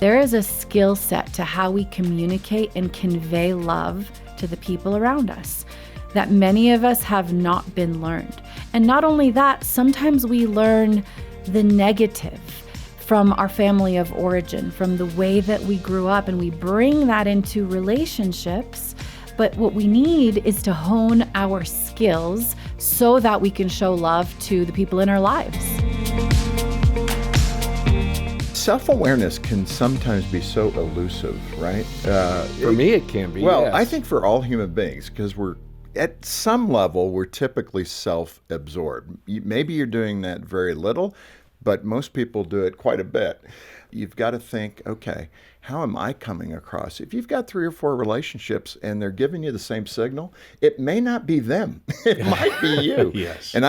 there is a skill set to how we communicate and convey love to the people around us that many of us have not been learned. And not only that, sometimes we learn the negative from our family of origin, from the way that we grew up, and we bring that into relationships. But what we need is to hone our skills so that we can show love to the people in our lives. Self-awareness can sometimes be so elusive, right? For me, it can be. Well, yes. I think for all human beings, because at some level, we're typically self-absorbed. Maybe you're doing that very little, but most people do it quite a bit. You've got to think, okay, how am I coming across? If you've got 3 or 4 relationships and they're giving you the same signal, it may not be them. It might be you. Yes. And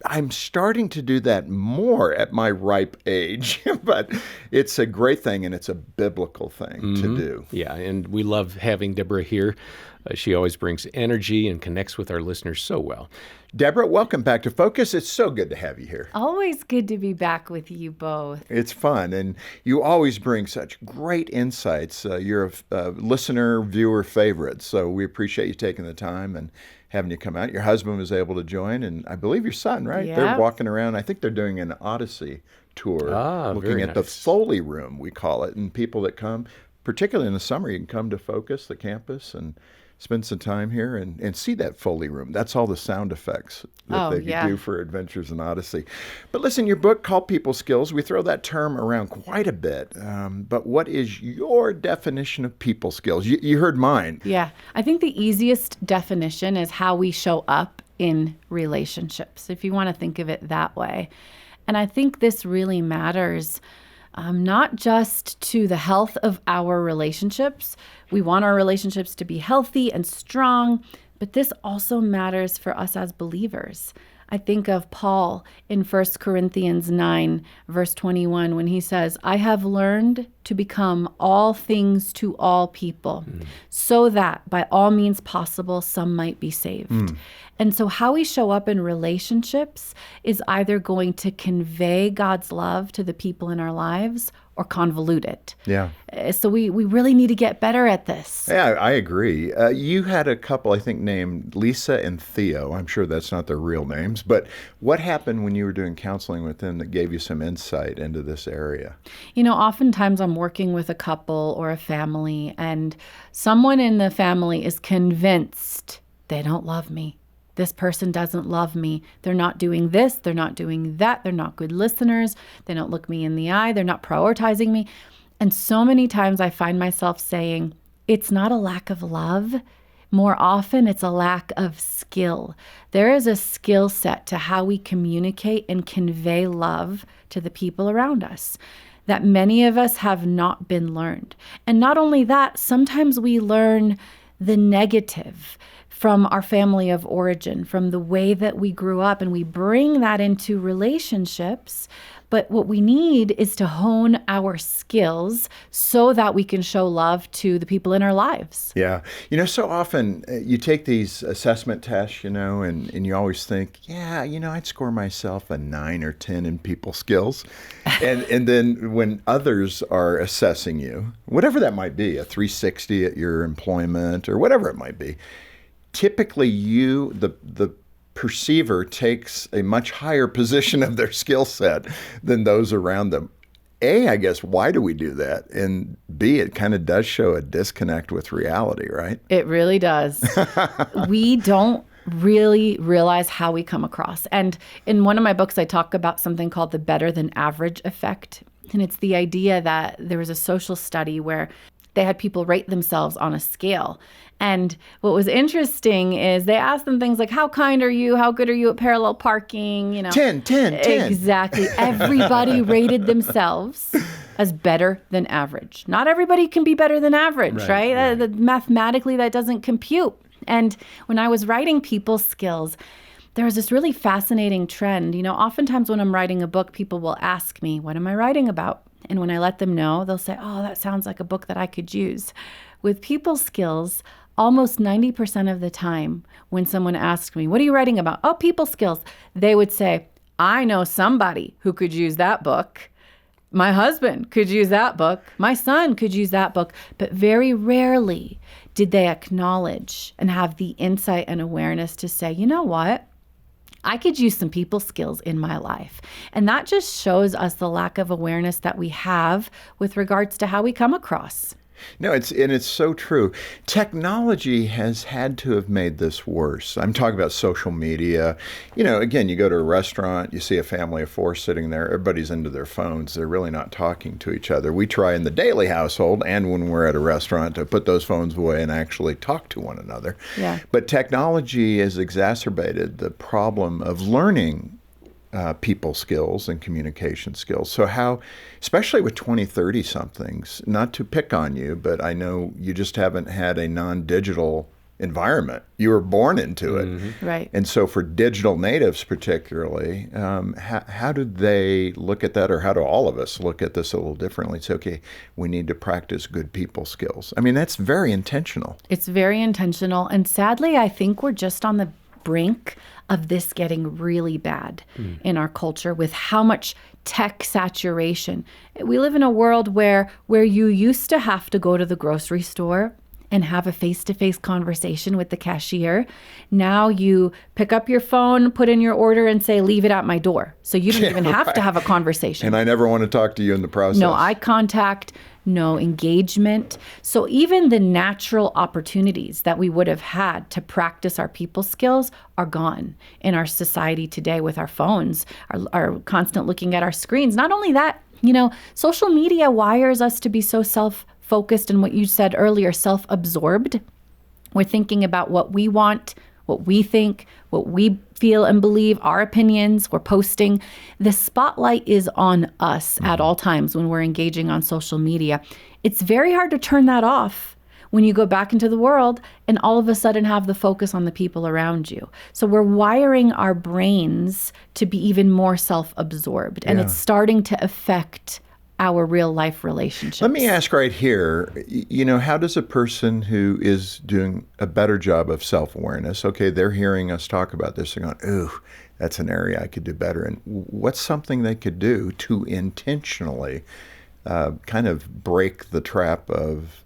I'm starting to do that more at my ripe age, but it's a great thing and it's a biblical thing to do. Yeah, and we love having Debra here. She always brings energy and connects with our listeners so well. Debra, welcome back to Focus. It's so good to have you here. Always good to be back with you both. It's fun, and you always bring such great insights. You're a listener, viewer favorite, so we appreciate you taking the time and having you come out. Your husband was able to join, and I believe your son, right? Yeah. They're walking around. I think they're doing an Odyssey tour, looking very at the nice. Foley Room, we call it, and people that come, particularly in the summer, you can come to Focus, the campus, and spend some time here and see that Foley Room. That's all the sound effects that they do for Adventures in Odyssey. But listen, your book called People Skills, we throw that term around quite a bit. But what is your definition of people skills? You heard mine. Yeah, I think the easiest definition is how we show up in relationships, if you want to think of it that way. And I think this really matters not just to the health of our relationships. We want our relationships to be healthy and strong, but this also matters for us as believers. I think of Paul in 1 Corinthians 9, verse 21, when he says, I have learned to become all things to all people, so that by all means possible, some might be saved. And so how we show up in relationships is either going to convey God's love to the people in our lives or convolute it. Yeah. So we really need to get better at this. Yeah, I agree. You had a couple, I think, named Lisa and Theo. I'm sure that's not their real names, but what happened when you were doing counseling with them that gave you some insight into this area? You know, oftentimes I'm working with a couple or a family, and someone in the family is convinced they don't love me. This person doesn't love me. They're not doing this. They're not doing that. They're not good listeners. They don't look me in the eye. They're not prioritizing me. And so many times I find myself saying, it's not a lack of love. More often, it's a lack of skill. There is a skill set to how we communicate and convey love to the people around us that many of us have not been learned. And not only that, sometimes we learn the negative from our family of origin, from the way that we grew up, and we bring that into relationships. But what we need is to hone our skills so that we can show love to the people in our lives. Yeah. You know, so often you take these assessment tests, and you always think, I'd score myself a 9 or 10 in people skills. And then when others are assessing you, whatever that might be, a 360 at your employment or whatever it might be, typically the perceiver takes a much higher position of their skill set than those around them. A, I guess, why do we do that? And B, it kind of does show a disconnect with reality, right? It really does. We don't really realize how we come across. And in one of my books, I talk about something called the better than average effect. And it's the idea that there was a social study where they had people rate themselves on a scale. And what was interesting is they asked them things like, how kind are you? How good are you at parallel parking? 10. Exactly. Everybody rated themselves as better than average. Not everybody can be better than average, right? Mathematically, that doesn't compute. And when I was writing people skills, there was this really fascinating trend. Oftentimes when I'm writing a book, people will ask me, what am I writing about? And when I let them know, they'll say, oh, that sounds like a book that I could use. With people skills, almost 90% of the time when someone asks me, what are you writing about? Oh, people skills. They would say, I know somebody who could use that book. My husband could use that book. My son could use that book. But very rarely did they acknowledge and have the insight and awareness to say, you know what? I could use some people skills in my life. And that just shows us the lack of awareness that we have with regards to how we come across. No, it's so true. Technology has had to have made this worse. I'm talking about social media. Again, you go to a restaurant, you see a family of four sitting there, everybody's into their phones. They're really not talking to each other. We try in the Daly household and when we're at a restaurant to put those phones away and actually talk to one another. Yeah. But technology has exacerbated the problem of learning people skills and communication skills. So how, especially with 20, 30 somethings, not to pick on you, but I know you just haven't had a non-digital environment. You were born into it. Mm-hmm. Right. And so for digital natives particularly, how do they look at that, or how do all of us look at this a little differently? It's okay, we need to practice good people skills. I mean, that's very intentional. It's very intentional. And sadly, I think we're just on the brink of this getting really bad in our culture with how much tech saturation. We live in a world where you used to have to go to the grocery store and have a face-to-face conversation with the cashier. Now you pick up your phone, put in your order, and say, leave it at my door. So you don't even have to have a conversation. And I never want to talk to you in the process. No eye contact, no engagement. So even the natural opportunities that we would have had to practice our people skills are gone in our society today with our phones, our constant looking at our screens. Not only that, social media wires us to be so self-focused and what you said earlier, self-absorbed. We're thinking about what we want, what we think, what we feel and believe, our opinions. We're posting. The spotlight is on us at all times when we're engaging on social media. It's very hard to turn that off when you go back into the world and all of a sudden have the focus on the people around you. So we're wiring our brains to be even more self-absorbed, and it's starting to affect our real life relationships. Let me ask right here, how does a person who is doing a better job of self-awareness, okay, they're hearing us talk about this, they're going, ooh, that's an area I could do better in. What's something they could do to intentionally kind of break the trap of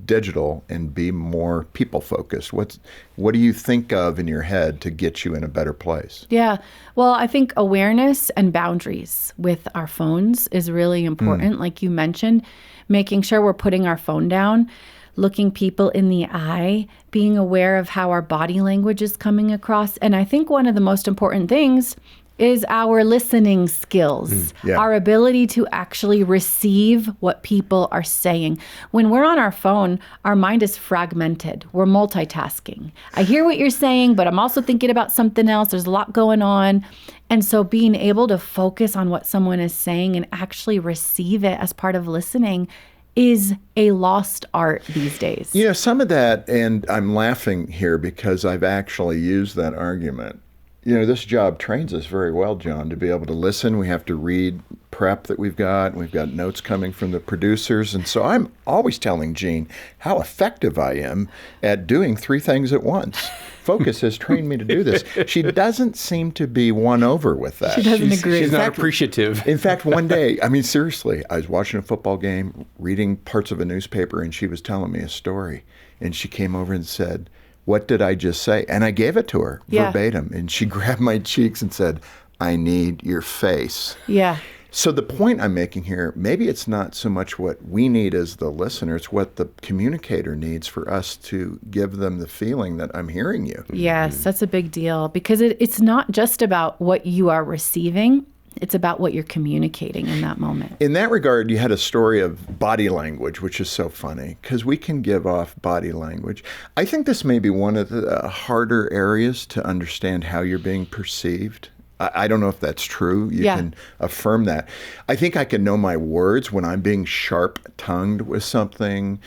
digital and be more people focused? What do you think of in your head to get you in a better place? Yeah. Well, I think awareness and boundaries with our phones is really important. Like you mentioned, making sure we're putting our phone down, looking people in the eye, being aware of how our body language is coming across. And I think one of the most important things is our listening skills, our ability to actually receive what people are saying. When we're on our phone, our mind is fragmented. We're multitasking. I hear what you're saying, but I'm also thinking about something else. There's a lot going on. And so being able to focus on what someone is saying and actually receive it as part of listening is a lost art these days. Some of that, and I'm laughing here because I've actually used that argument. This job trains us very well, John, to be able to listen. We have to read prep that we've got. We've got notes coming from the producers. And so I'm always telling Jean how effective I am at doing three things at once. Focus has trained me to do this. She doesn't seem to be won over with that. She doesn't agree. She's not appreciative. In fact, one day, seriously, I was watching a football game, reading parts of a newspaper, and she was telling me a story. And she came over and said, what did I just say? And I gave it to her verbatim. And she grabbed my cheeks and said, I need your face. Yeah. So the point I'm making here, maybe it's not so much what we need as the listener, it's what the communicator needs for us to give them the feeling that I'm hearing you. Yes, that's a big deal because it's not just about what you are receiving. It's about what you're communicating in that moment. In that regard, you had a story of body language, which is so funny because we can give off body language. I think this may be one of the harder areas to understand how you're being perceived. I don't know if that's true. You can affirm that. I think I can know my words when I'm being sharp-tongued with something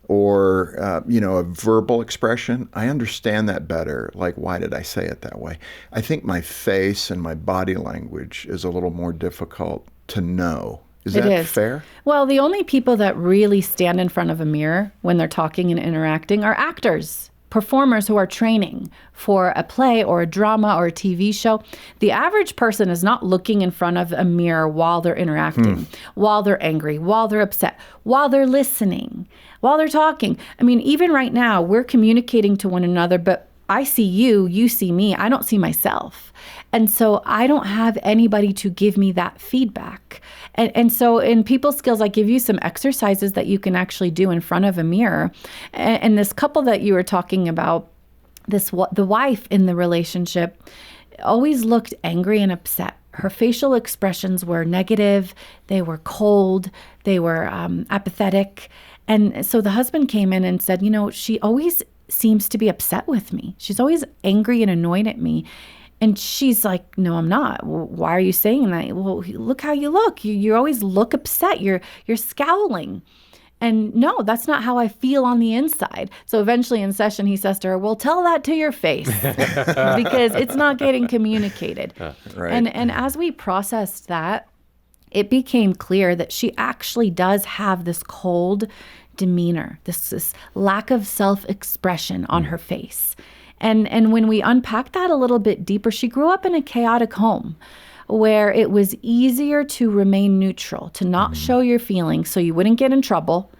or, a verbal expression. I understand that better. Like, why did I say it that way? I think my face and my body language is a little more difficult to know. Is that fair? Well, the only people that really stand in front of a mirror when they're talking and interacting are actors. performers who are training for a play or a drama or a TV show, the average person is not looking in front of a mirror while they're interacting, while they're angry, while they're upset, while they're listening, while they're talking. I mean, even right now, we're communicating to one another, but I see you, you see me, I don't see myself. And so I don't have anybody to give me that feedback. And so in people skills, I give you some exercises that you can actually do in front of a mirror. And this couple that you were talking about, the wife in the relationship always looked angry and upset. Her facial expressions were negative, they were cold, they were apathetic. And so the husband came in and said, she always seems to be upset with me. She's always angry and annoyed at me. And she's like, no, I'm not. Well, why are you saying that? Well, look how you look. You always look upset. You're scowling. And no, that's not how I feel on the inside. So eventually in session, he says to her, well, tell that to your face because it's not getting communicated. Right. And as we processed that, it became clear that she actually does have this cold demeanor, this lack of self-expression on her face. And when we unpack that a little bit deeper, she grew up in a chaotic home where it was easier to remain neutral, to not show your feelings so you wouldn't get in trouble.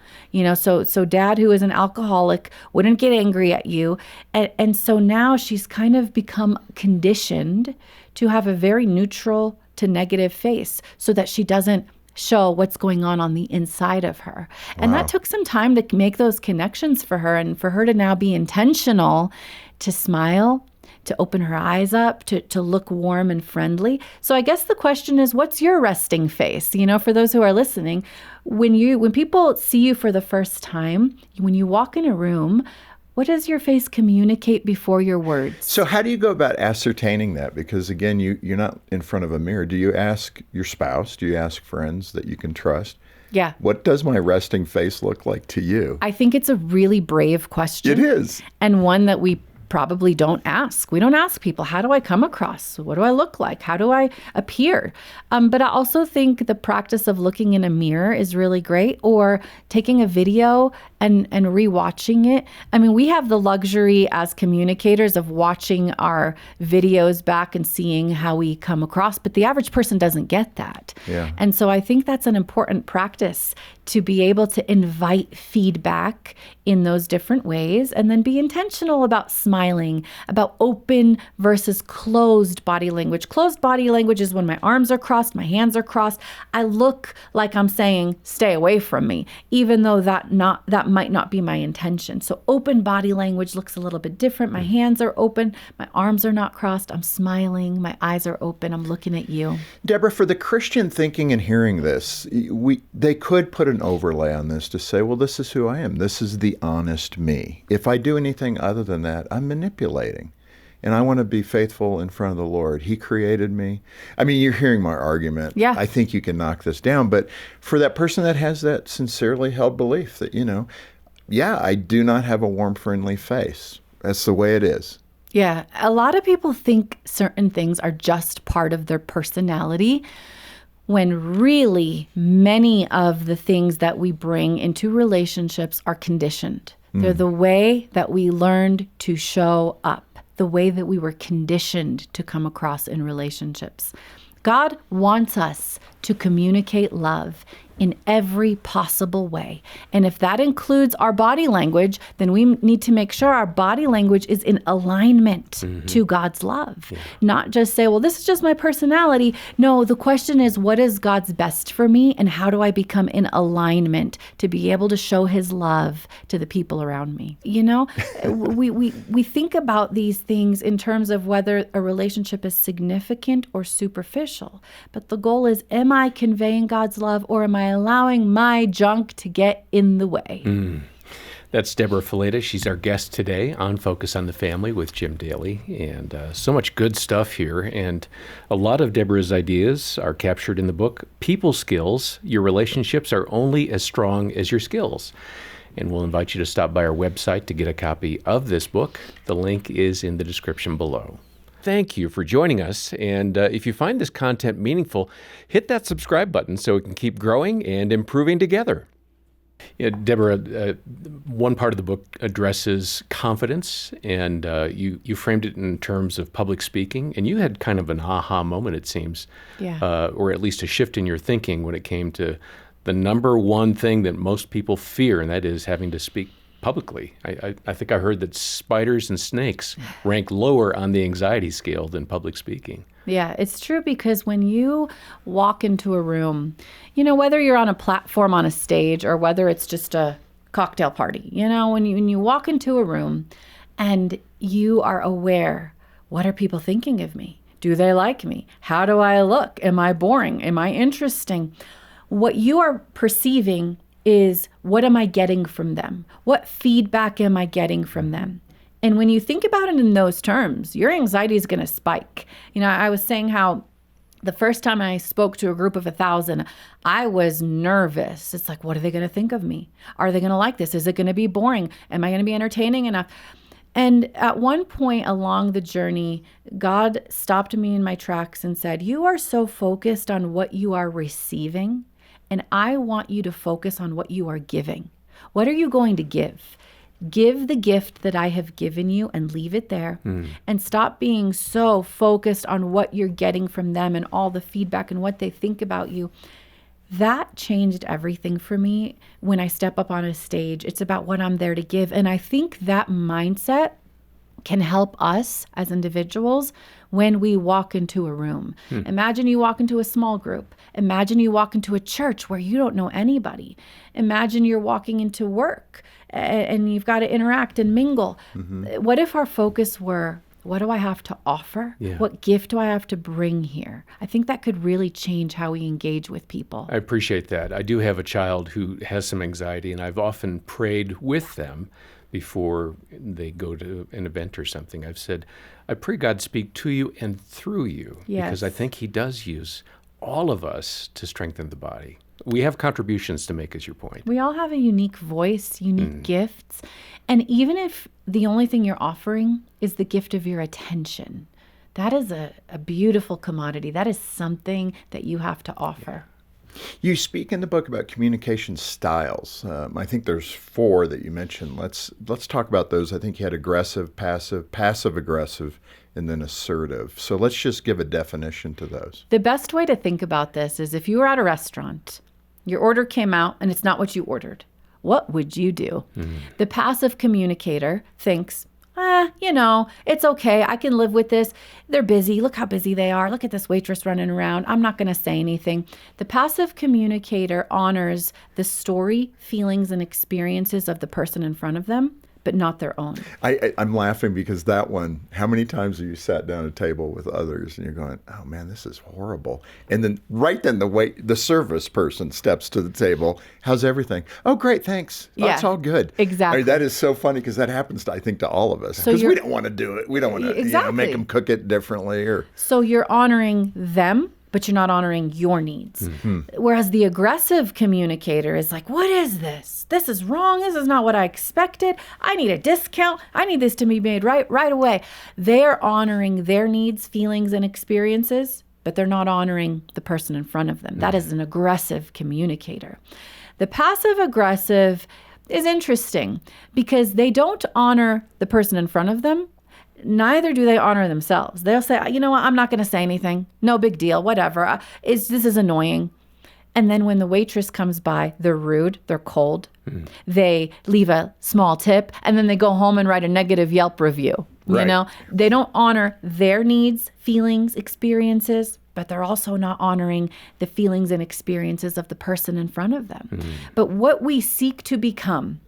So dad, who is an alcoholic, wouldn't get angry at you. And so now she's kind of become conditioned to have a very neutral to negative face so that she doesn't show what's going on the inside of her. And that took some time to make those connections for her and for her to now be intentional to smile, to open her eyes up, to look warm and friendly. So I guess the question is, what's your resting face? For those who are listening, when people see you for the first time, when you walk in a room, what does your face communicate before your words? So how do you go about ascertaining that? Because again, you're not in front of a mirror. Do you ask your spouse? Do you ask friends that you can trust? Yeah. What does my resting face look like to you? I think it's a really brave question. It is. And one that we probably don't ask. We don't ask people, how do I come across? What do I look like? How do I appear? But I also think the practice of looking in a mirror is really great, or taking a video and rewatching it. I mean, we have the luxury as communicators of watching our videos back and seeing how we come across, but the average person doesn't get that. Yeah. And so I think that's an important practice, to be able to invite feedback in those different ways and then be intentional about smiling, about open versus closed body language. Closed body language is when my arms are crossed, my hands are crossed. I look like I'm saying, stay away from me, even though that might not be my intention. So open body language looks a little bit different. My hands are open, my arms are not crossed, I'm smiling, my eyes are open, I'm looking at you. Debra, for the Christian thinking and hearing this, they could put an overlay on this to say, well, this is who I am. This is the honest me. If I do anything other than that, I'm manipulating. And I want to be faithful in front of the Lord. He created me. I mean, you're hearing my argument. Yeah. I think you can knock this down. But for that person that has that sincerely held belief that, I do not have a warm, friendly face. That's the way it is. Yeah. A lot of people think certain things are just part of their personality, when really many of the things that we bring into relationships are conditioned. They're the way that we learned to show up, the way that we were conditioned to come across in relationships. God wants us to communicate love in every possible way. And if that includes our body language, then we need to make sure our body language is in alignment to God's love. Yeah. Not just say, well, this is just my personality. No, the question is, what is God's best for me? And how do I become in alignment to be able to show his love to the people around me? We think about these things in terms of whether a relationship is significant or superficial. But the goal is, am I conveying God's love, or am I allowing my junk to get in the way? That's Debra Fileta. She's our guest today on Focus on the Family with Jim Daly. And so much good stuff here. And a lot of Debra's ideas are captured in the book, People Skills. Your relationships are only as strong as your skills. And we'll invite you to stop by our website to get a copy of this book. The link is in the description below. Thank you for joining us. And if you find this content meaningful, hit that subscribe button so we can keep growing and improving together. Yeah, Deborah, one part of the book addresses confidence, and you framed it in terms of public speaking, and you had kind of an aha moment, it seems, or at least a shift in your thinking when it came to the number one thing that most people fear, and that is having to speak publicly. I think I heard that spiders and snakes rank lower on the anxiety scale than public speaking. Yeah, it's true, because when you walk into a room, whether you're on a platform on a stage or whether it's just a cocktail party, when you walk into a room and you are aware, what are people thinking of me? Do they like me? How do I look? Am I boring? Am I interesting? What you are perceiving is, what am I getting from them? What feedback am I getting from them? And when you think about it in those terms, your anxiety is going to spike. I was saying how the first time I spoke to a group of 1,000, I was nervous. It's like, what are they going to think of me? Are they going to like this? Is it going to be boring? Am I going to be entertaining enough? And at one point along the journey, God stopped me in my tracks and said, you are so focused on what you are receiving, and I want you to focus on what you are giving. What are you going to give? Give the gift that I have given you and leave it there, and stop being so focused on what you're getting from them and all the feedback and what they think about you. That changed everything for me. When I step up on a stage, it's about what I'm there to give. And I think that mindset can help us as individuals when we walk into a room. Imagine you walk into a small group. Imagine you walk into a church where you don't know anybody. Imagine you're walking into work and you've got to interact and mingle. What if our focus were, what do I have to offer? Yeah. What gift do I have to bring here? I think that could really change how we engage with people. I appreciate that. I do have a child who has some anxiety, and I've often prayed with them before they go to an event or something. I've said, I pray God speak to you and through you, because I think he does use all of us to strengthen the body. We have contributions to make, is your point. We all have a unique voice, unique gifts. And even if the only thing you're offering is the gift of your attention, that is a beautiful commodity. That is something that you have to offer. You speak in the book about communication styles. I think there's 4 that you mentioned. Let's talk about those. I think you had aggressive, passive aggressive, and then assertive. So let's just give a definition to those. The best way to think about this is, if you were at a restaurant, your order came out and it's not what you ordered, what would you do? The passive communicator thinks, it's okay. I can live with this. They're busy. Look how busy they are. Look at this waitress running around. I'm not going to say anything. The passive communicator honors the story, feelings, and experiences of the person in front of them, but not their own. I'm laughing because that one, how many times have you sat down at a table with others and you're going, oh man, this is horrible. And then the service person steps to the table. How's everything? Oh, great, thanks. Oh, it's all good. Exactly. That is so funny, because that happens, I think, to all of us. Because we don't want to do it. We don't want to make them cook it differently. So you're honoring them, but you're not honoring your needs. Whereas the aggressive communicator is like, what is this? This is wrong. This is not what I expected. I need a discount. I need this to be made right away. They're honoring their needs, feelings, and experiences, but they're not honoring the person in front of them. That is an aggressive communicator. The passive aggressive is interesting because they don't honor the person in front of them. Neither do they honor themselves. They'll say, you know what, I'm not going to say anything. No big deal, whatever. This is annoying. And then when the waitress comes by, they're rude, they're cold. They leave a small tip, and then they go home and write a negative Yelp review. Right. They don't honor their needs, feelings, experiences, but they're also not honoring the feelings and experiences of the person in front of them. But what we seek to become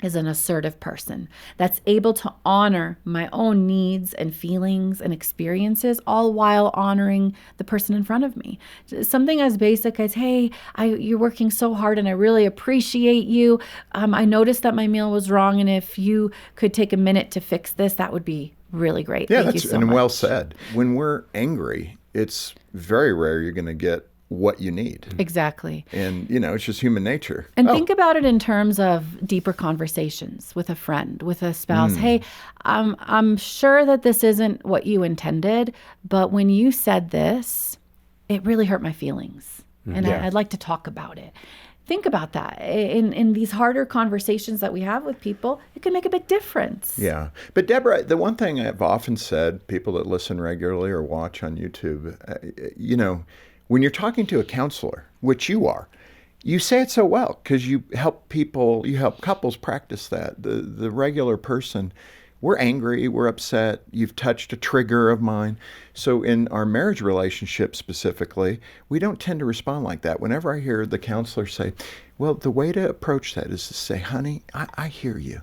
is an assertive person that's able to honor my own needs and feelings and experiences, all while honoring the person in front of me. Something as basic as, hey, you're working so hard and I really appreciate you. I noticed that my meal was wrong, and if you could take a minute to fix this, that would be really great. Yeah, Thank you so and much. well said. When we're angry, it's very rare you're going to get what you need. Exactly. And, it's just human nature. And think about it in terms of deeper conversations with a friend, with a spouse. Hey, I'm sure that this isn't what you intended, but when you said this, it really hurt my feelings. And I'd like to talk about it. think about that. In these harder conversations that we have with people, it can make a big difference. Yeah. But Debra, the one thing I've often said, people that listen regularly or watch on YouTube, when you're talking to a counselor, which you are, you say it so well because you help couples practice that. The regular person, we're angry, we're upset, you've touched a trigger of mine. So in our marriage relationship specifically, we don't tend to respond like that. Whenever I hear the counselor say, well, the way to approach that is to say, honey, I hear you,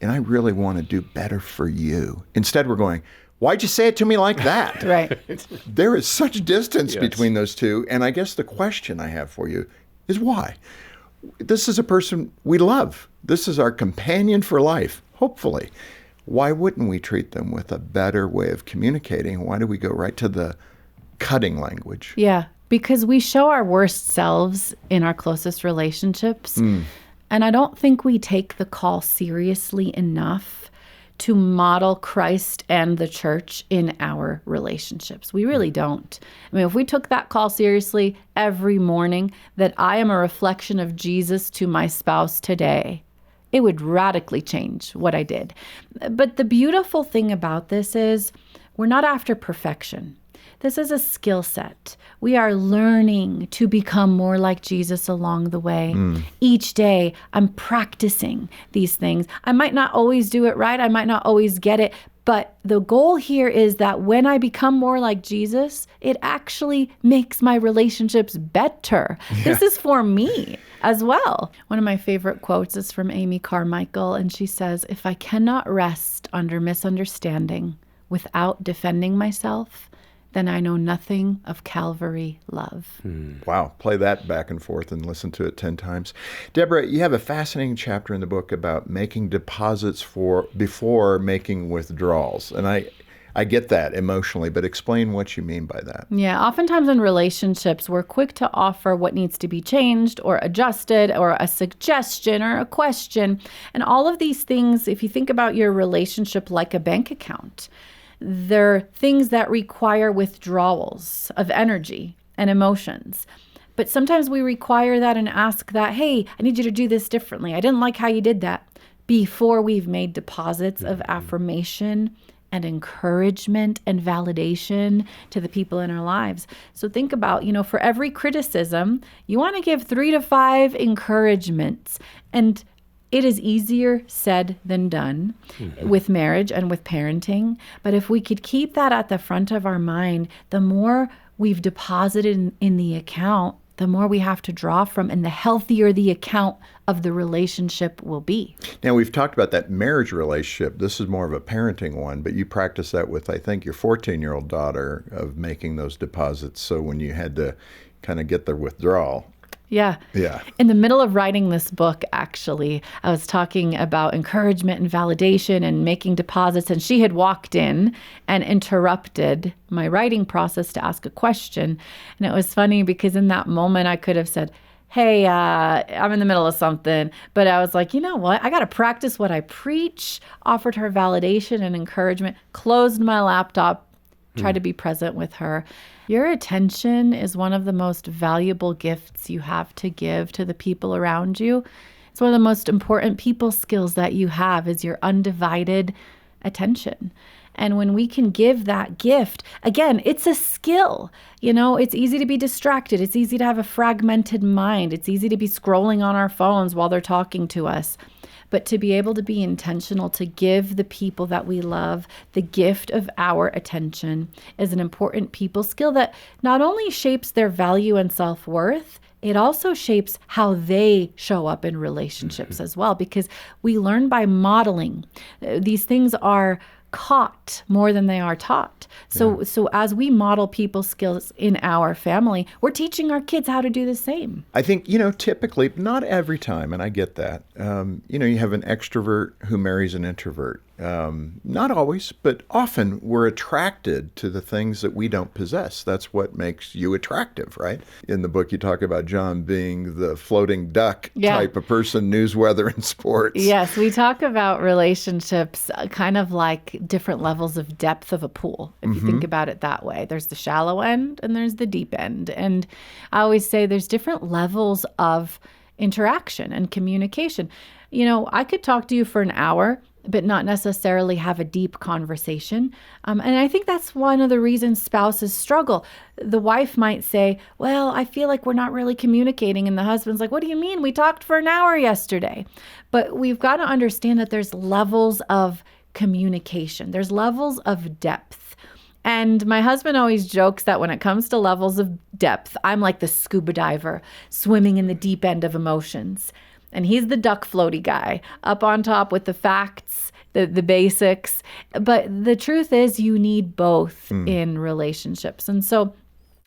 and I really want to do better for you. Instead, we're going, why'd you say it to me like that? Right. There is such distance between those two. And I guess the question I have for you is why? This is a person we love. This is our companion for life, hopefully. Why wouldn't we treat them with a better way of communicating? Why do we go right to the cutting language? Yeah, because we show our worst selves in our closest relationships. And I don't think we take the call seriously enough to model Christ and the church in our relationships. We really don't. I mean, if we took that call seriously every morning, that I am a reflection of Jesus to my spouse today, it would radically change what I did. But the beautiful thing about this is we're not after perfection. This is a skill set. We are learning to become more like Jesus along the way. Each day, I'm practicing these things. I might not always do it right. I might not always get it. But the goal here is that when I become more like Jesus, it actually makes my relationships better. Yeah. This is for me as well. One of my favorite quotes is from Amy Carmichael, and she says, if I cannot rest under misunderstanding without defending myself, then I know nothing of Calvary love. Wow. Play that back and forth and listen to it 10 times. Debra, you have a fascinating chapter in the book about making deposits before making withdrawals. And I get that emotionally, but explain what you mean by that. Yeah, oftentimes in relationships, we're quick to offer what needs to be changed or adjusted or a suggestion or a question. And all of these things, if you think about your relationship like a bank account, they're things that require withdrawals of energy and emotions. But sometimes we require that and ask that, hey, I need you to do this differently. I didn't like how you did that, before we've made deposits of affirmation and encouragement and validation to the people in our lives. So think about, for every criticism, you want to give 3 to 5 encouragements. And it is easier said than done with marriage and with parenting. But if we could keep that at the front of our mind, the more we've deposited in the account, the more we have to draw from, and the healthier the account of the relationship will be. Now, we've talked about that marriage relationship. This is more of a parenting one, but you practice that with, I think, your 14-year-old daughter, of making those deposits. So when you had to kind of get the withdrawal. Yeah. In the middle of writing this book, actually, I was talking about encouragement and validation and making deposits, and she had walked in and interrupted my writing process to ask a question. And it was funny because in that moment, I could have said, hey, I'm in the middle of something. But I was like, you know what? I got to practice what I preach, offered her validation and encouragement, closed my laptop, tried to be present with her. Your attention is one of the most valuable gifts you have to give to the people around you. It's one of the most important people skills that you have is your undivided attention. And when we can give that gift, again, it's a skill. It's easy to be distracted. It's easy to have a fragmented mind. It's easy to be scrolling on our phones while they're talking to us. But to be able to be intentional to give the people that we love the gift of our attention is an important people skill that not only shapes their value and self-worth, it also shapes how they show up in relationships as well, because we learn by modeling. These things are caught more than they are taught. So as we model people skills in our family, we're teaching our kids how to do the same. I think, typically, not every time, and I get that, you have an extrovert who marries an introvert. Not always, but often we're attracted to the things that we don't possess. That's what makes you attractive, right? In the book, you talk about John being the floating duck type of person, news, weather, and sports. Yes, we talk about relationships kind of like different levels of depth of a pool, if you think about it that way. There's the shallow end and there's the deep end. And I always say there's different levels of interaction and communication. I could talk to you for an hour, but not necessarily have a deep conversation. And I think that's one of the reasons spouses struggle. The wife might say, well, I feel like we're not really communicating. And the husband's like, what do you mean? We talked for an hour yesterday. But we've got to understand that there's levels of communication. There's levels of depth. And my husband always jokes that when it comes to levels of depth, I'm like the scuba diver swimming in the deep end of emotions. And he's the duck floaty guy up on top with the facts, the basics. But the truth is you need both in relationships. And so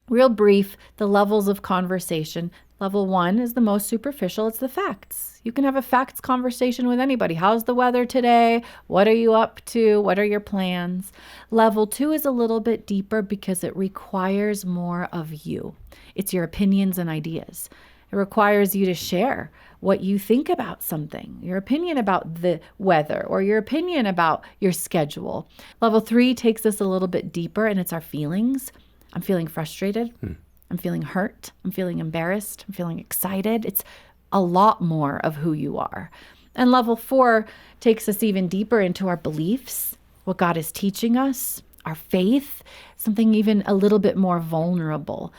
real brief, the levels of conversation. Level 1 is the most superficial. It's the facts. You can have a facts conversation with anybody. How's the weather today? What are you up to? What are your plans? Level 2 is a little bit deeper because it requires more of you. It's your opinions and ideas. It requires you to share what you think about something, your opinion about the weather, or your opinion about your schedule. Level 3 takes us a little bit deeper, and it's our feelings. I'm feeling frustrated. I'm feeling hurt. I'm feeling embarrassed. I'm feeling excited. It's a lot more of who you are. And level 4 takes us even deeper into our beliefs, what God is teaching us, our faith, something even a little bit more vulnerable.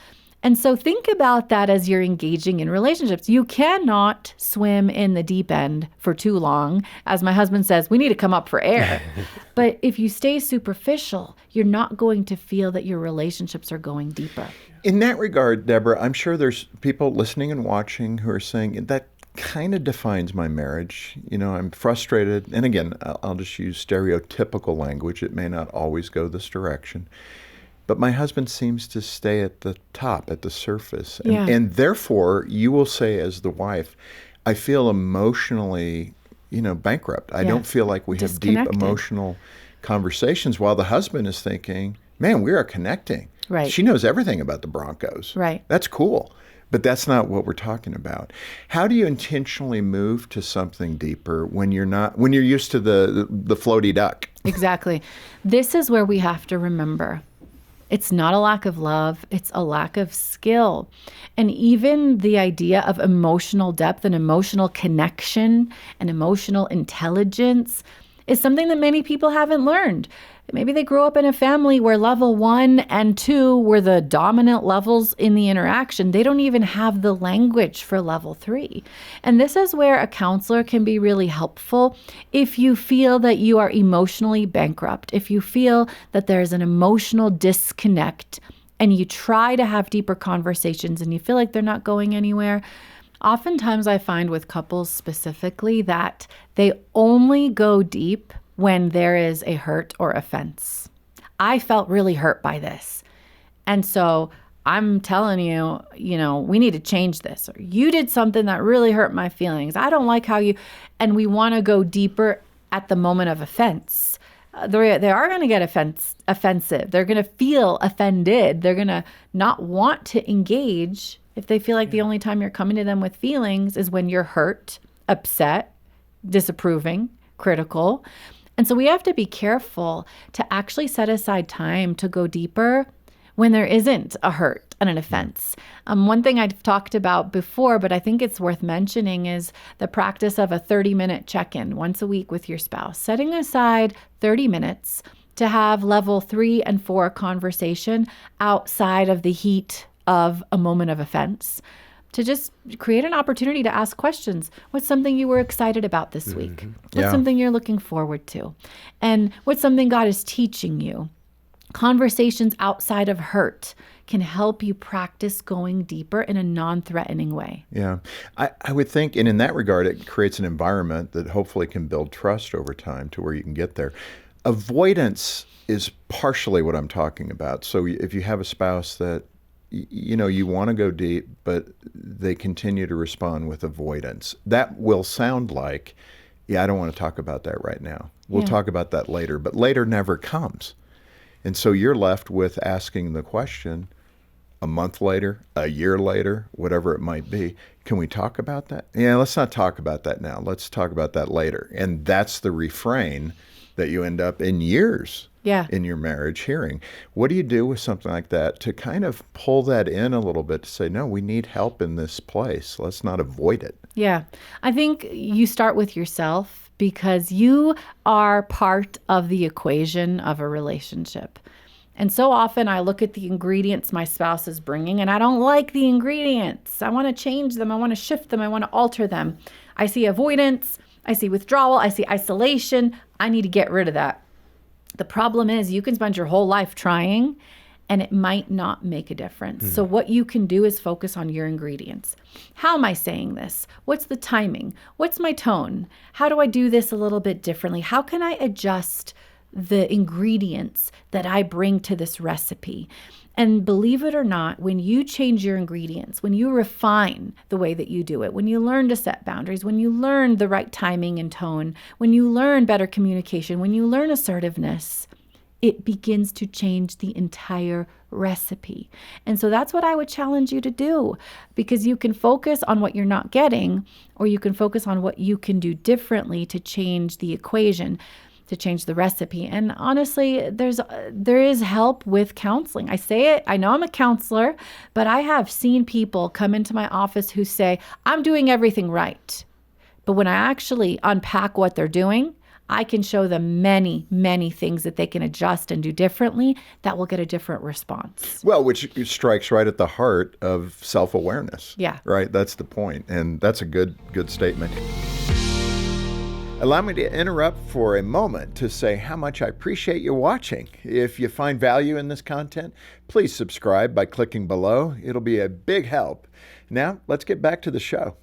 And so think about that as you're engaging in relationships. You cannot swim in the deep end for too long. As my husband says, we need to come up for air. But if you stay superficial, you're not going to feel that your relationships are going deeper. In that regard, Debra, I'm sure there's people listening and watching who are saying that kind of defines my marriage. I'm frustrated. And again, I'll just use stereotypical language. It may not always go this direction. But my husband seems to stay at the top, at the surface. And therefore, you will say as the wife, I feel emotionally, bankrupt. I don't feel like we have deep emotional conversations, while the husband is thinking, man, we are connecting. Right. She knows everything about the Broncos. Right. That's cool. But that's not what we're talking about. How do you intentionally move to something deeper when you're used to the floaty duck? Exactly. This is where we have to remember. It's not a lack of love, it's a lack of skill. And even the idea of emotional depth and emotional connection and emotional intelligence is something that many people haven't learned. Maybe they grew up in a family where level 1 and 2 were the dominant levels in the interaction. They don't even have the language for level 3. And this is where a counselor can be really helpful if you feel that you are emotionally bankrupt, if you feel that there's an emotional disconnect and you try to have deeper conversations and you feel like they're not going anywhere. Oftentimes I find with couples specifically that they only go deep when there is a hurt or offense. I felt really hurt by this. And so I'm telling you, we need to change this. Or you did something that really hurt my feelings. I don't like how you, and we want to go deeper at the moment of offense. They are going to get offensive. They're going to feel offended. They're going to not want to engage if they feel like the only time you're coming to them with feelings is when you're hurt, upset, disapproving, critical. And so we have to be careful to actually set aside time to go deeper when there isn't a hurt and an offense. One thing I've talked about before, but I think it's worth mentioning, is the practice of a 30-minute check-in once a week with your spouse. Setting aside 30 minutes to have level 3 and 4 conversation outside of the heat of a moment of offense. To just create an opportunity to ask questions. What's something you were excited about this week? What's something you're looking forward to? And what's something God is teaching you? Conversations outside of hurt can help you practice going deeper in a non-threatening way. Yeah. I would think, and in that regard, it creates an environment that hopefully can build trust over time to where you can get there. Avoidance is partially what I'm talking about. So if you have a spouse that you want to go deep, but they continue to respond with avoidance, that will sound like, I don't want to talk about that right now. We'll talk about that later, but later never comes. And so you're left with asking the question a month later, a year later, whatever it might be, can we talk about that? Yeah, let's not talk about that now. Let's talk about that later. And that's the refrain that you end up in years Yeah. in your marriage hearing. What do you do with something like that to kind of pull that in a little bit to say, no, we need help in this place. Let's not avoid it. Yeah. I think you start with yourself because you are part of the equation of a relationship. And so often I look at the ingredients my spouse is bringing and I don't like the ingredients. I want to change them. I want to shift them. I want to alter them. I see avoidance. I see withdrawal. I see isolation. I need to get rid of that. The problem is you can spend your whole life trying and it might not make a difference. So what you can do is focus on your ingredients. How am I saying this? What's the timing? What's my tone? How do I do this a little bit differently? How can I adjust the ingredients that I bring to this recipe? And believe it or not, when you change your ingredients, when you refine the way that you do it, when you learn to set boundaries, when you learn the right timing and tone, when you learn better communication, when you learn assertiveness, it begins to change the entire recipe. And so that's what I would challenge you to do, because you can focus on what you're not getting, or you can focus on what you can do differently to change the equation, to change the recipe. And honestly, there is help with counseling. I say it, I know I'm a counselor, but I have seen people come into my office who say, I'm doing everything right. But when I actually unpack what they're doing, I can show them many, many things that they can adjust and do differently that will get a different response. Well, which strikes right at the heart of self-awareness. Yeah. Right? That's the point. And that's a good statement. Allow me to interrupt for a moment to say how much I appreciate you watching. If you find value in this content, please subscribe by clicking below. It'll be a big help. Now, let's get back to the show.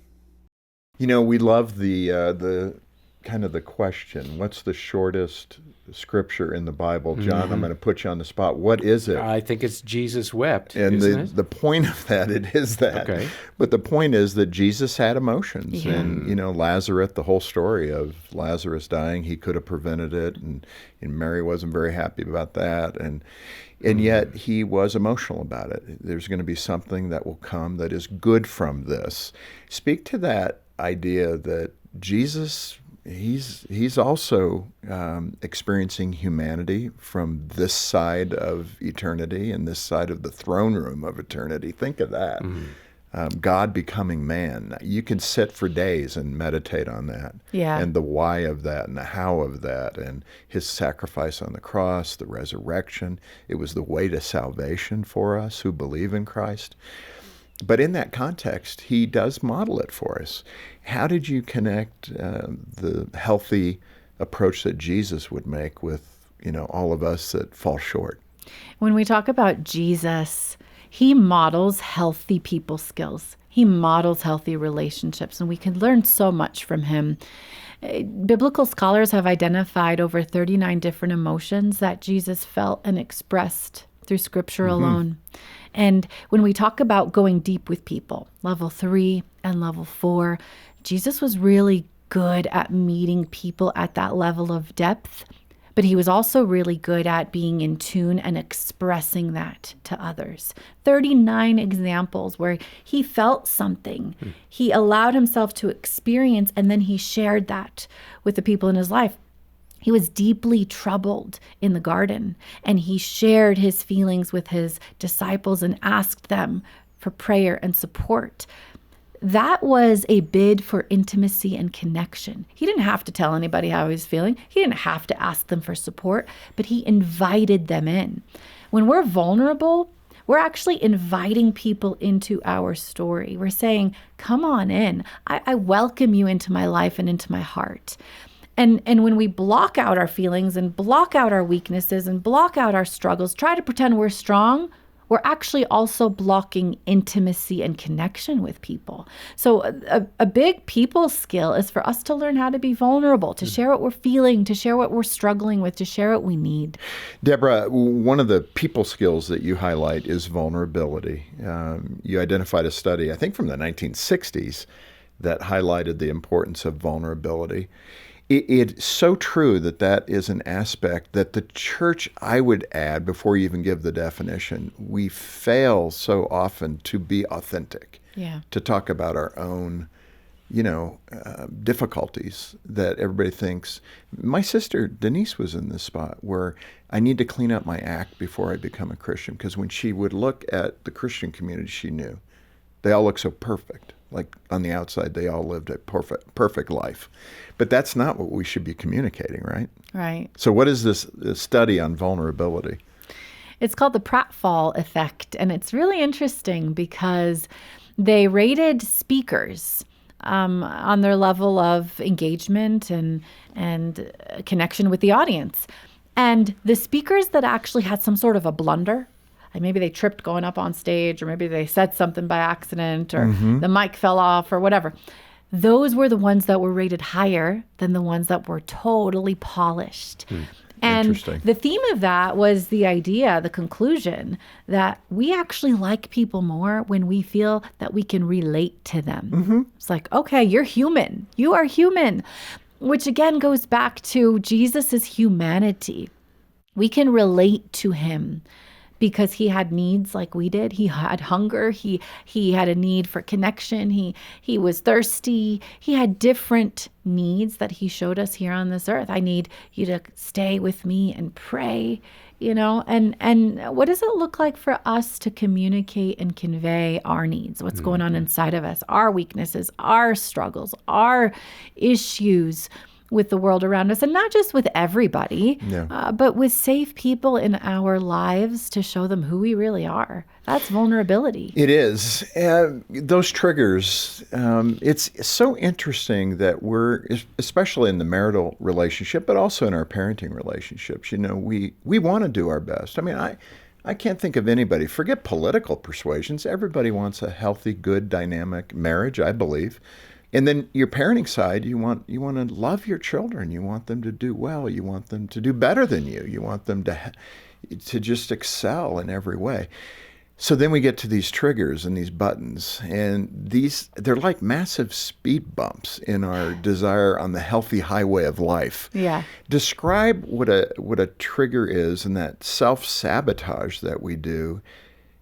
You know, we love the kind of the question, what's the shortest scripture in the Bible? John, I'm going to put you on the spot. What is it? I think it's Jesus wept. And isn't it? the point of that, it is that. Okay. But the point is that Jesus had emotions. Yeah. And, you know, Lazarus, the whole story of Lazarus dying, he could have prevented it. And Mary wasn't very happy about that. And yet he was emotional about it. There's going to be something that will come that is good from this. Speak to that idea that Jesus, he's also experiencing humanity from this side of eternity and this side of the throne room of eternity. Think of that. God becoming man. You can sit for days and meditate on that. Yeah. And the why of that and the how of that and his sacrifice on the cross, the resurrection. It was the way to salvation for us who believe in Christ. But in that context, he does model it for us. How did you connect the healthy approach that Jesus would make with, you know, all of us that fall short? When we talk about Jesus, he models healthy people skills. He models healthy relationships, and we can learn so much from him. Biblical scholars have identified over 39 different emotions that Jesus felt and expressed through Scripture alone. And when we talk about going deep with people, level 3 and level 4, Jesus was really good at meeting people at that level of depth, but he was also really good at being in tune and expressing that to others. 39 examples where he felt something. He allowed himself to experience, and then he shared that with the people in his life. He was deeply troubled in the garden, and he shared his feelings with his disciples and asked them for prayer and support. That was a bid for intimacy and connection. He didn't have to tell anybody how he was feeling. He didn't have to ask them for support, but he invited them in. When we're vulnerable, we're actually inviting people into our story. We're saying, come on in. I welcome you into my life and into my heart. And when we block out our feelings and block out our weaknesses and block out our struggles, try to pretend we're strong, we're actually also blocking intimacy and connection with people. So a big people skill is for us to learn how to be vulnerable, to share what we're feeling, to share what we're struggling with, to share what we need. Debra, one of the people skills that you highlight is vulnerability. You identified a study, I think from the 1960s, that highlighted the importance of vulnerability. It's so true that is an aspect that the church, I would add, before you even give the definition, we fail so often to be authentic, Yeah. to talk about our own difficulties that everybody thinks. My sister Denise was in this spot where I need to clean up my act before I become a Christian, because when she would look at the Christian community she knew, they all looked so perfect. Like on the outside, they all lived a perfect life. But that's not what we should be communicating, right? Right. So what is this study on vulnerability? It's called the pratfall effect, and it's really interesting because they rated speakers on their level of engagement and connection with the audience. And the speakers that actually had some sort of a blunder, like maybe they tripped going up on stage, or maybe they said something by accident, or the mic fell off, or whatever, those were the ones that were rated higher than the ones that were totally polished. And the theme of that was the idea, the conclusion, that we actually like people more when we feel that we can relate to them. It's like, okay, you're human. You are human, which again goes back to Jesus's humanity. We can relate to him because he had needs like we did. He had hunger. He had a need for connection. He was thirsty. He had different needs that he showed us here on this earth. I need you to stay with me and pray, and what does it look like for us to communicate and convey our needs, what's going on inside of us, our weaknesses, our struggles, our issues with the world around us, and not just with everybody, but with safe people in our lives to show them who we really are. That's vulnerability. It is. Those triggers, it's so interesting that we're, especially in the marital relationship, but also in our parenting relationships, we want to do our best. I mean, I can't think of anybody, forget political persuasions, everybody wants a healthy, good, dynamic marriage, I believe. And then your parenting side, you want to love your children. You want them to do well. You want them to do better than you. You want them to just excel in every way. So then we get to these triggers and these buttons, and they're like massive speed bumps in our desire on the healthy highway of life. Yeah. Describe what a trigger is and that self-sabotage that we do.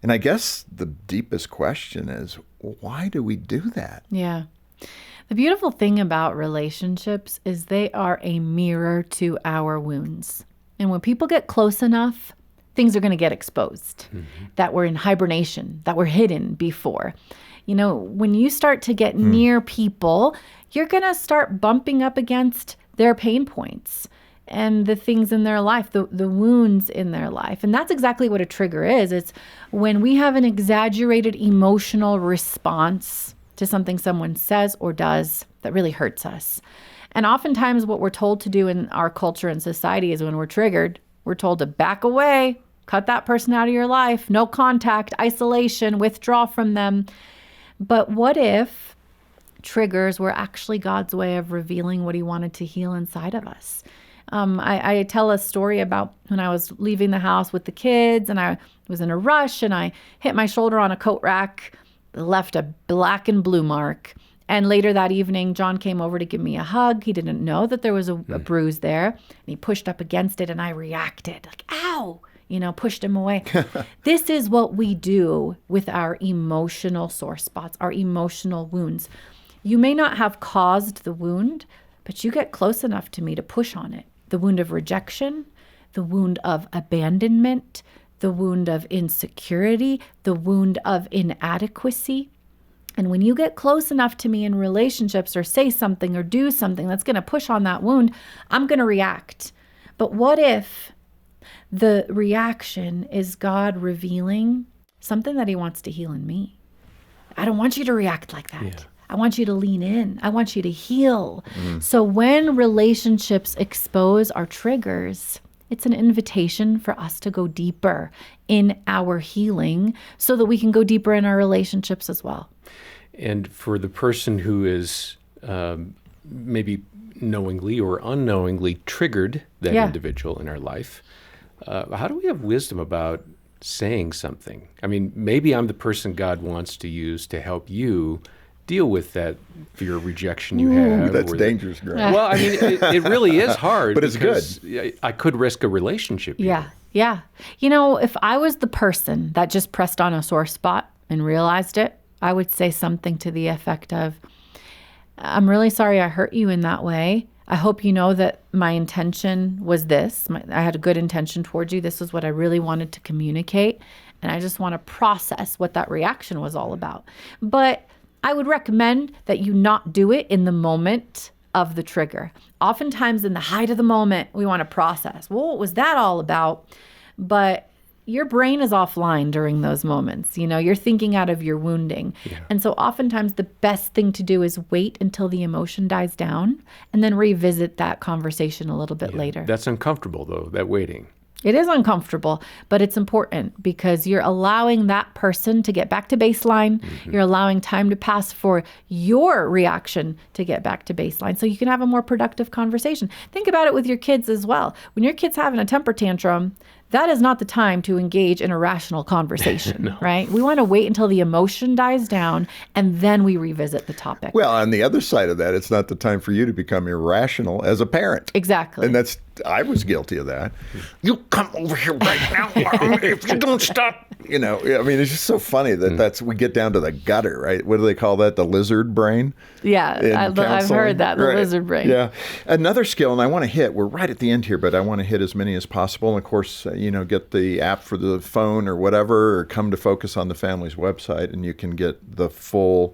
And I guess the deepest question is, why do we do that? Yeah. The beautiful thing about relationships is they are a mirror to our wounds. And when people get close enough, things are going to get exposed that were in hibernation, that were hidden before. When you start to get near people, you're going to start bumping up against their pain points and the things in their life, the wounds in their life. And that's exactly what a trigger is. It's when we have an exaggerated emotional response to something someone says or does that really hurts us. And oftentimes what we're told to do in our culture and society is when we're triggered, we're told to back away, cut that person out of your life, no contact, isolation, withdraw from them. But what if triggers were actually God's way of revealing what he wanted to heal inside of us? I tell a story about when I was leaving the house with the kids and I was in a rush and I hit my shoulder on a coat rack, left a black and blue mark. And later that evening, John came over to give me a hug. He didn't know that there was a bruise there. And he pushed up against it and I reacted like, ow, pushed him away. This is what we do with our emotional sore spots, our emotional wounds. You may not have caused the wound, but you get close enough to me to push on it. The wound of rejection, the wound of abandonment, the wound of insecurity, the wound of inadequacy. And when you get close enough to me in relationships or say something or do something that's going to push on that wound, I'm going to react. But what if the reaction is God revealing something that he wants to heal in me? I don't want you to react like that. Yeah. I want you to lean in. I want you to heal. So when relationships expose our triggers, it's an invitation for us to go deeper in our healing so that we can go deeper in our relationships as well. And for the person who is maybe knowingly or unknowingly triggered that individual in our life, how do we have wisdom about saying something? I mean, maybe I'm the person God wants to use to help you deal with that fear of rejection you have. That's dangerous, Greg. Well, I mean, it really is hard. But it's good. I could risk a relationship here. Yeah. If I was the person that just pressed on a sore spot and realized it, I would say something to the effect of, I'm really sorry I hurt you in that way. I hope you know that my intention was this. I had a good intention towards you. This is what I really wanted to communicate. And I just want to process what that reaction was all about. But I would recommend that you not do it in the moment of the trigger. Oftentimes in the height of the moment, we want to process. Well, what was that all about? But your brain is offline during those moments. You're thinking out of your wounding. Yeah. And so oftentimes the best thing to do is wait until the emotion dies down and then revisit that conversation a little bit later. That's uncomfortable, though, that waiting. It is uncomfortable, but it's important because you're allowing that person to get back to baseline. Mm-hmm. You're allowing time to pass for your reaction to get back to baseline so you can have a more productive conversation. Think about it with your kids as well. When your kid's having a temper tantrum, that is not the time to engage in a rational conversation, no. Right? We want to wait until the emotion dies down and then we revisit the topic. Well, on the other side of that, it's not the time for you to become irrational as a parent. Exactly. And I was guilty of that. You come over here right now, Mom, if you don't stop. It's just so funny that we get down to the gutter, right? What do they call that? The lizard brain? Yeah, I've heard that, the lizard brain. Yeah. Another skill, and I want to hit, we're right at the end here, but I want to hit as many as possible. And of course, get the app for the phone or whatever, or come to Focus on the Family's website, and you can get the full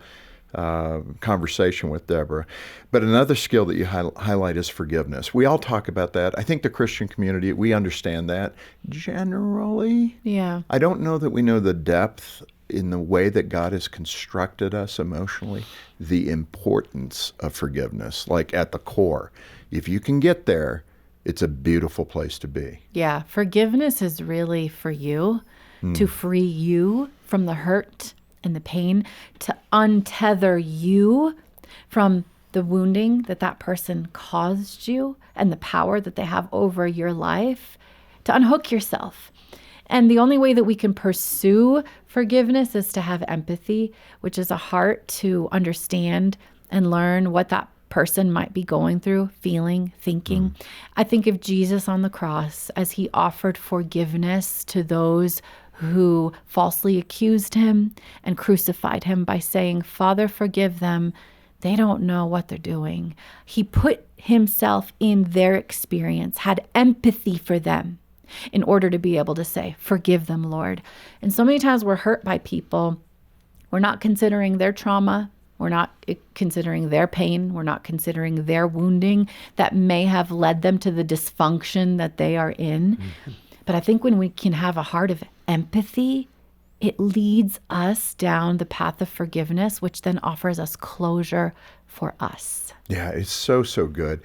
conversation with Debra. But another skill that you highlight is forgiveness. We all talk about that. I think the Christian community, we understand that generally. Yeah. I don't know that we know the depth in the way that God has constructed us emotionally, the importance of forgiveness, like at the core. If you can get there, it's a beautiful place to be. Yeah. Forgiveness is really for you, to free you from the hurt and the pain, to untether you from the wounding that person caused you and the power that they have over your life, to unhook yourself. And the only way that we can pursue forgiveness is to have empathy, which is a heart to understand and learn what that person might be going through, feeling, thinking. I think of Jesus on the cross as he offered forgiveness to those who falsely accused him and crucified him by saying, Father, forgive them. They don't know what they're doing. He put himself in their experience, had empathy for them in order to be able to say, forgive them, Lord. And so many times we're hurt by people. We're not considering their trauma. We're not considering their pain. We're not considering their wounding that may have led them to the dysfunction that they are in. Mm-hmm. But I think when we can have a heart of empathy, it leads us down the path of forgiveness, which then offers us closure for us. Yeah, it's so, so good.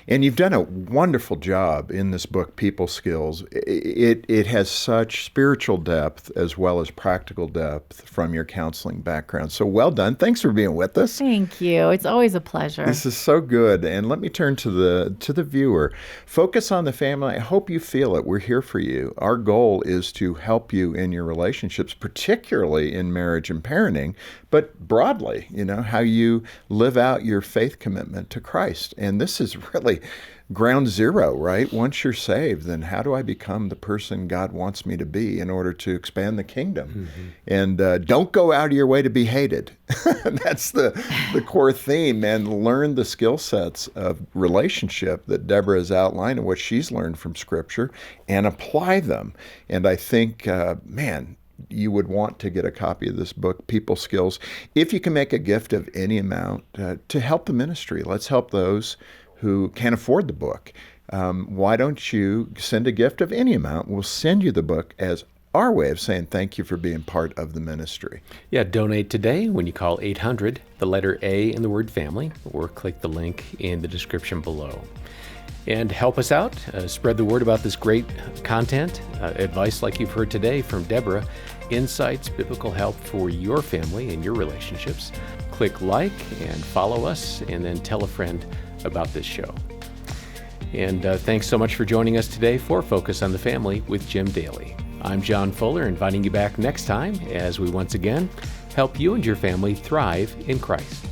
And you've done a wonderful job in this book, People Skills. It has such spiritual depth as well as practical depth from your counseling background. So well done. Thanks for being with us. Thank you. It's always a pleasure. This is so good. And let me turn to the viewer. Focus on the family. I hope you feel it. We're here for you. Our goal is to help you in your relationships, particularly in marriage and parenting, but broadly, how you live out your faith commitment to Christ. And this is really ground zero, right? Once you're saved, then how do I become the person God wants me to be in order to expand the kingdom? Mm-hmm. And don't go out of your way to be hated. That's the core theme. And learn the skill sets of relationship that Debra has outlined and what she's learned from Scripture and apply them. And I think, you would want to get a copy of this book, People Skills, if you can make a gift of any amount to help the ministry. Let's help those who can't afford the book. Why don't you send a gift of any amount? We'll send you the book as our way of saying thank you for being part of the ministry. Yeah, donate today when you call 800, the letter A in the word family, or click the link in the description below. And help us out, spread the word about this great content, advice like you've heard today from Debra, insights, biblical help for your family and your relationships. Click like and follow us, and then tell a friend about this show. And thanks so much for joining us today for Focus on the Family with Jim Daly. I'm John Fuller, inviting you back next time as we once again help you and your family thrive in Christ.